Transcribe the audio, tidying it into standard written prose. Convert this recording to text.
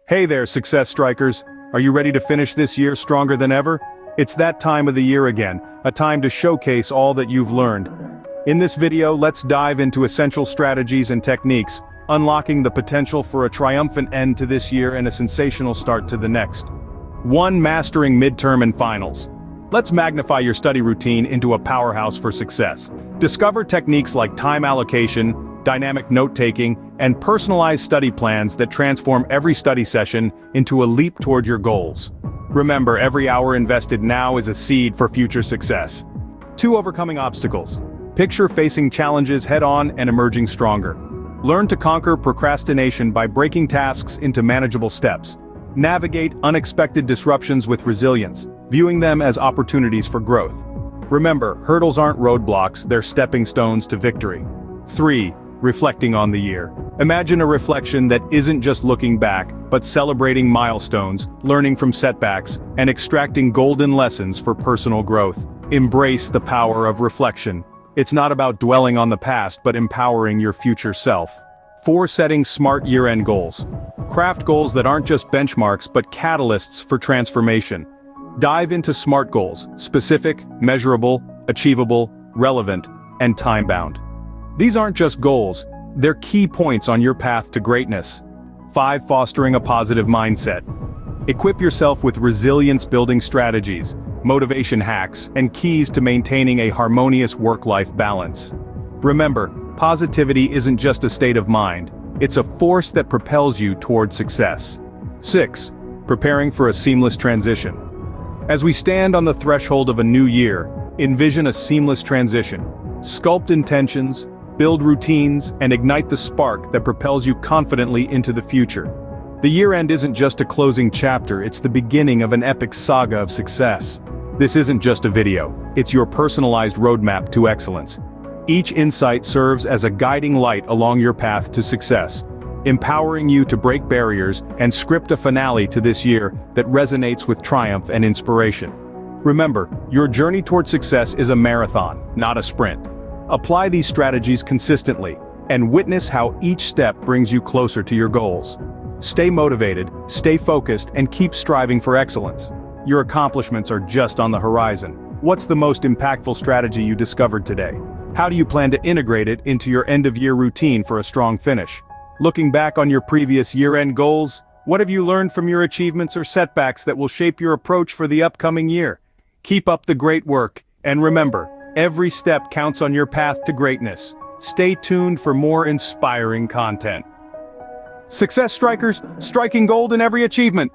Hey there, success strikers. Are you ready to finish this year stronger than ever? It's that time of the year again, a time to showcase all that you've learned. In this video, let's dive into essential strategies and techniques, unlocking the potential for a triumphant end to this year and a sensational start to the next. 1. Mastering midterm and finals. Let's magnify your study routine into a powerhouse for success. Discover techniques like time allocation, dynamic note-taking, and personalized study plans that transform every study session into a leap toward your goals. Remember, every hour invested now is a seed for future success. 2. Overcoming obstacles. Picture facing challenges head-on and emerging stronger. Learn to conquer procrastination by breaking tasks into manageable steps. Navigate unexpected disruptions with resilience, viewing them as opportunities for growth. Remember, hurdles aren't roadblocks, they're stepping stones to victory. 3. Reflecting on the year. Imagine a reflection that isn't just looking back, but celebrating milestones, learning from setbacks, and extracting golden lessons for personal growth. Embrace the power of reflection. It's not about dwelling on the past, but empowering your future self. 4. Setting smart year-end goals. Craft goals that aren't just benchmarks, but catalysts for transformation. Dive into SMART goals: specific, measurable, achievable, relevant, and time-bound. These aren't just goals, they're key points on your path to greatness. 5. Fostering a positive mindset. Equip yourself with resilience-building strategies, motivation hacks, and keys to maintaining a harmonious work-life balance. Remember, positivity isn't just a state of mind, it's a force that propels you toward success. 6. Preparing for a seamless transition. As we stand on the threshold of a new year, envision a seamless transition. Sculpt intentions, build routines, and ignite the spark that propels you confidently into the future. The year-end isn't just a closing chapter, it's the beginning of an epic saga of success. This isn't just a video, it's your personalized roadmap to excellence. Each insight serves as a guiding light along your path to success, empowering you to break barriers and script a finale to this year that resonates with triumph and inspiration. Remember, your journey toward success is a marathon, not a sprint. Apply these strategies consistently, and witness how each step brings you closer to your goals. Stay motivated, stay focused, and keep striving for excellence. Your accomplishments are just on the horizon. What's the most impactful strategy you discovered today? How do you plan to integrate it into your end-of-year routine for a strong finish? Looking back on your previous year-end goals, what have you learned from your achievements or setbacks that will shape your approach for the upcoming year? Keep up the great work, and remember, every step counts on your path to greatness. Stay tuned for more inspiring content. Success strikers, striking gold in every achievement.